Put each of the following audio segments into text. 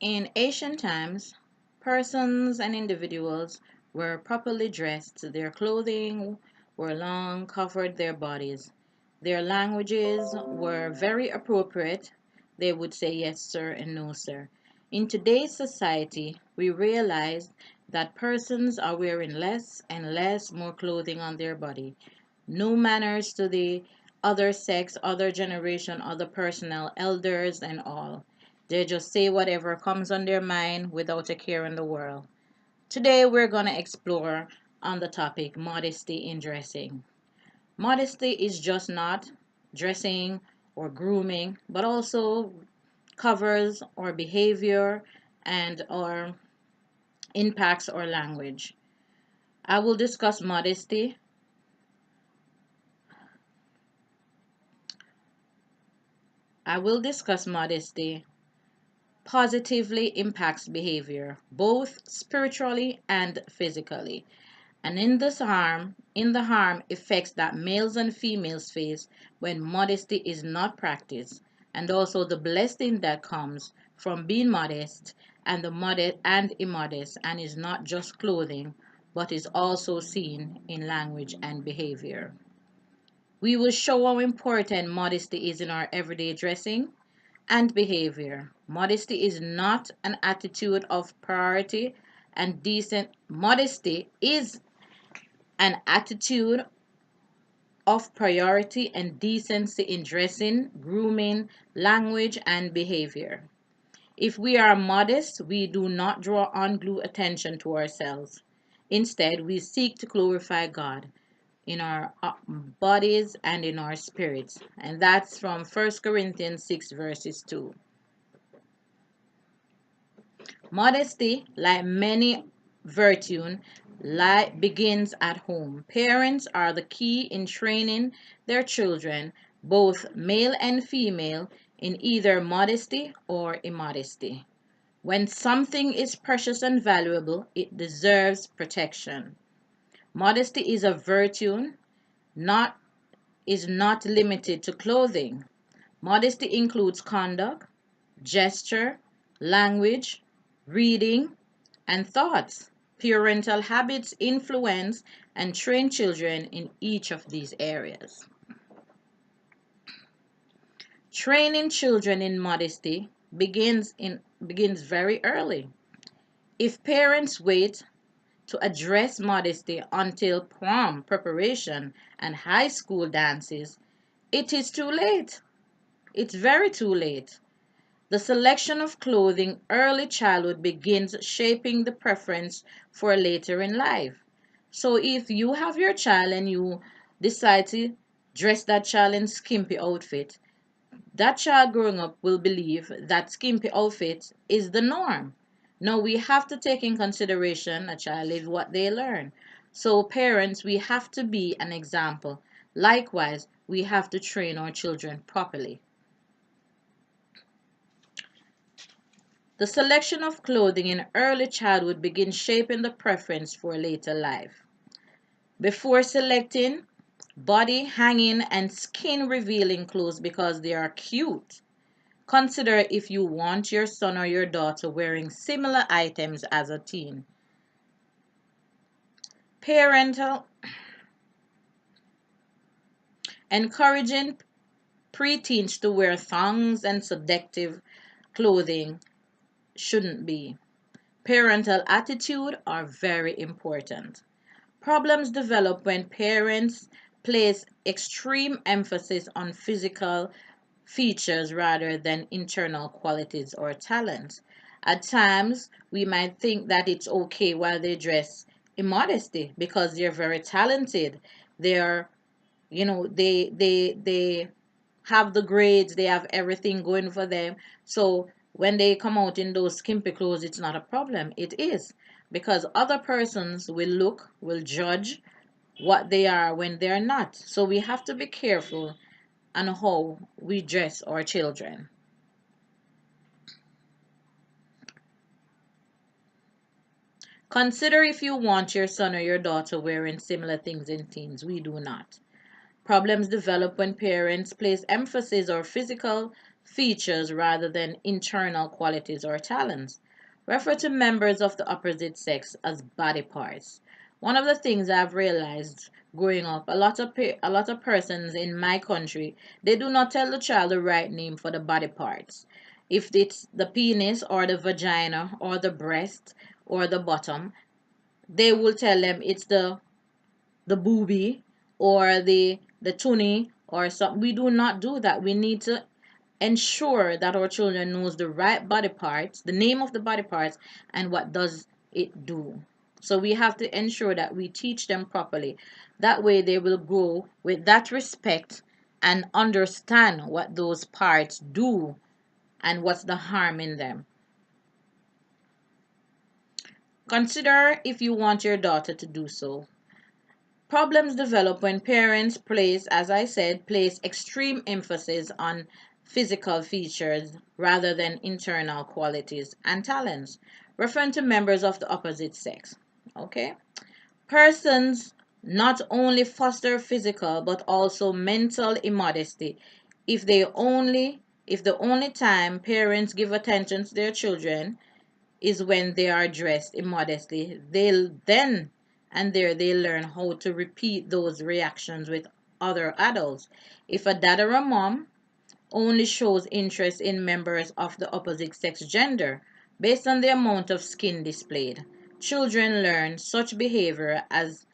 In ancient times, persons and individuals were properly dressed. Their clothing were long, covered their bodies. Their languages were very appropriate. They would say yes, sir, and no, sir. In today's society, we realize that persons are wearing less and less more clothing on their body. No manners to the other sex, other generation, other personnel, elders, and all. They just say whatever comes on their mind without a care in the world. Today we're going to explore on the topic modesty in dressing. Modesty is just not dressing or grooming, but also covers our behavior and our impacts our language. I will discuss modesty. I will discuss modesty positively impacts behavior, both spiritually and physically. And in the harm effects that males and females face when modesty is not practiced, and also the blessing that comes from being modest and the modest and immodest, and is not just clothing, but is also seen in language and behavior. We will show how important modesty is in our everyday dressing and behavior. Modesty is not an attitude of priority and decent. Modesty is an attitude of priority and decency in dressing, grooming, language, and behavior. If we are modest, we do not draw undue attention to ourselves. Instead, we seek to glorify God in our bodies and in our spirits. And that's from 1 Corinthians 6, verses 2. Modesty, like many virtues, begins at home. Parents are the key in training their children, both male and female, in either modesty or immodesty. When something is precious and valuable, it deserves protection. Modesty is a virtue, not is not limited to clothing. Modesty includes conduct, gesture, language, reading, and thoughts. Parental habits influence and train children in each of these areas. Training children in modesty begins very early. If parents wait to address modesty until prom preparation and high school dances, it is too late. It's very too late. The selection of clothing early childhood begins shaping the preference for later in life. So if you have your child and you decide to dress that child in skimpy outfit, that child growing up will believe that skimpy outfit is the norm. No, we have to take in consideration a child is what they learn. So parents, we have to be an example. Likewise, we have to train our children properly. The selection of clothing in early childhood begins shaping the preference for later life. Before selecting body hanging and skin revealing clothes because they are cute, consider if you want your son or your daughter wearing similar items as a teen. Parental encouraging preteens to wear thongs and seductive clothing shouldn't be. Parental attitude are very important. Problems develop when parents place extreme emphasis on physical features rather than internal qualities or talents. At times, we might think that it's okay while they dress immodesty because they're very talented. They're, they have the grades, they have everything going for them. So when they come out in those skimpy clothes, it's not a problem. It is because other persons will judge what they are when they're not. So we have to be careful on how we dress our children. Consider if you want your son or your daughter wearing similar things in teens. We do not. Problems develop when parents place emphasis on physical features rather than internal qualities or talents. Refer to members of the opposite sex as body parts. One of the things I've realized growing up, a lot of persons in my country, they do not tell the child the right name for the body parts. If it's the penis or the vagina or the breast or the bottom, they will tell them it's the booby or the tunny or something. We do not do that. We need to ensure that our children knows the right body parts, the name of the body parts, and what does it do. So we have to ensure that we teach them properly. That way they will grow with that respect and understand what those parts do and what's the harm in them. Consider if you want your daughter to do so. Problems develop when parents place, as I said, place extreme emphasis on physical features rather than internal qualities and talents, referring to members of the opposite sex. Okay? Persons not only foster physical but also mental immodesty if the only time parents give attention to their children is when they are dressed immodestly. They'll then and there they learn how to repeat those reactions with other adults. If a dad or a mom only shows interest in members of the opposite sex gender based on the amount of skin displayed, children learn such behavior as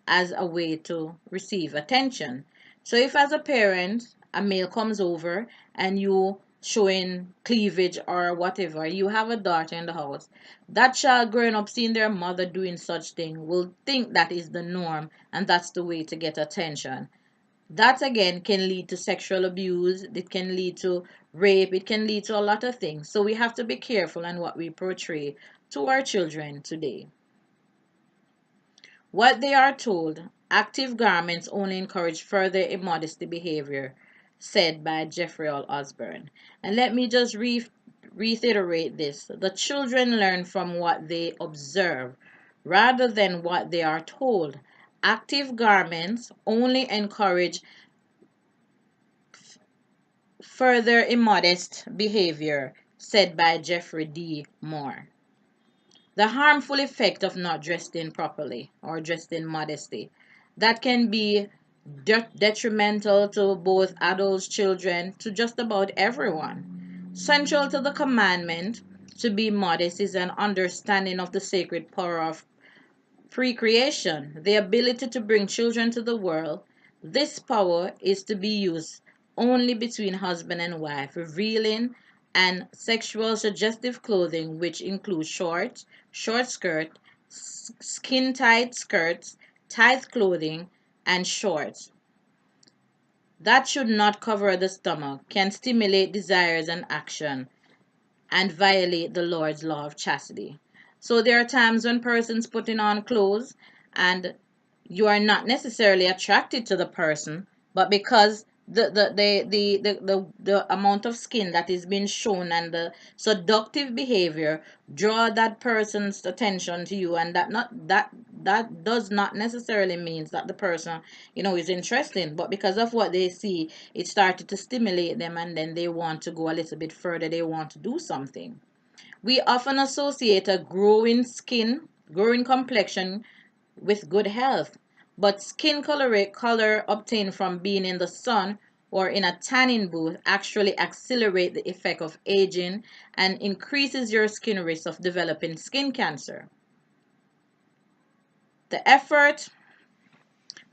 a way to receive attention. So if as a parent a male comes over and you showing cleavage or whatever, you have a daughter in the house, that child growing up seeing their mother doing such thing will think that is the norm and that's the way to get attention. That again can lead to sexual abuse, it can lead to rape, it can lead to a lot of things. So we have to be careful in what we portray to our children today. What they are told, active garments only encourage further immodesty behavior, said by Jeffrey L. Osborne. And let me just reiterate this. The children learn from what they observe rather than what they are told. Active garments only encourage further immodest behavior, said by Jeffrey D. Moore. The harmful effect of not dressed in properly or dressed in modesty. That can be detrimental to both adults, children, to just about everyone. Central to the commandment to be modest is an understanding of the sacred power of pre-creation, the ability to bring children to the world. This power is to be used only between husband and wife, revealing and sexual suggestive clothing, which includes shorts, short skirt, skin tight skirts, tight clothing, and shorts. That should not cover the stomach, can stimulate desires and action, and violate the Lord's law of chastity. So there are times when persons putting on clothes and you are not necessarily attracted to the person, but because the amount of skin that is being shown and the seductive behavior draw that person's attention to you, and that does not necessarily means that the person is interesting, but because of what they see, it started to stimulate them and then they want to go a little bit further, they want to do something. We often associate a growing complexion with good health, but color obtained from being in the sun or in a tanning booth actually accelerate the effect of aging and increases your skin risk of developing skin cancer. The effort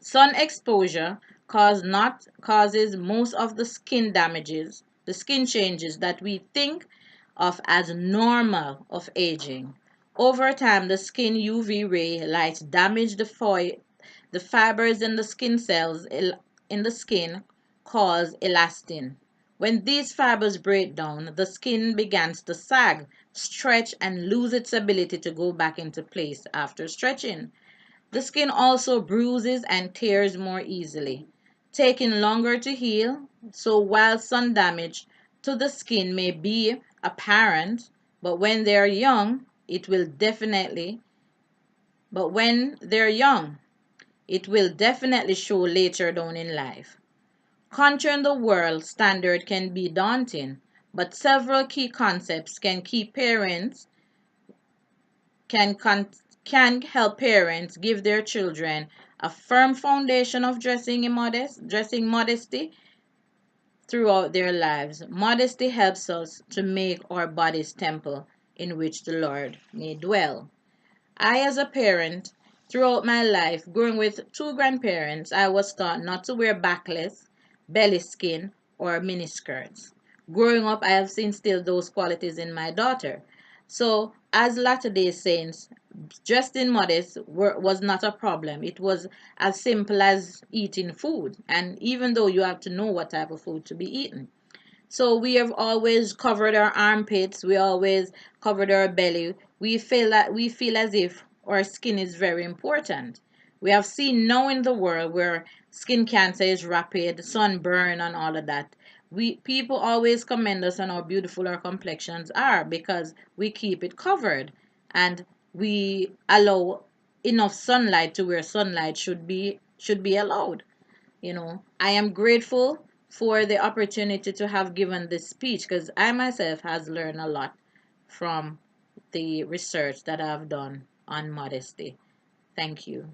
sun exposure causes most of the skin changes that we think of as normal of aging. Over time, the skin UV ray light damage the fibers in the skin cells in the skin cause elastin. When these fibers break down, the skin begins to sag, stretch, and lose its ability to go back into place after stretching. The skin also bruises and tears more easily, taking longer to heal. So while sun damage to the skin may be apparent, but when they're young, but when they're young, it will definitely show later down in life. Conquering the world standard can be daunting, but several key concepts can con- can help parents give their children a firm foundation of dressing modesty throughout their lives. Modesty helps us to make our bodies temple in which the Lord may dwell. I, as a parent, throughout my life, growing with two grandparents, I was taught not to wear backless, belly skin, or miniskirts. Growing up, I have seen still those qualities in my daughter. So, as Latter-day Saints, dressed in modest was not a problem. It was as simple as eating food. And even though you have to know what type of food to be eaten. So we have always covered our armpits, we always covered our belly. We feel as if our skin is very important. We have seen now in the world where skin cancer is rapid, sunburn and all of that. We people always commend us on how beautiful our complexions are because we keep it covered and we allow enough sunlight to where sunlight should be allowed. I am grateful for the opportunity to have given this speech because I myself has learned a lot from the research that I've done on modesty. Thank you.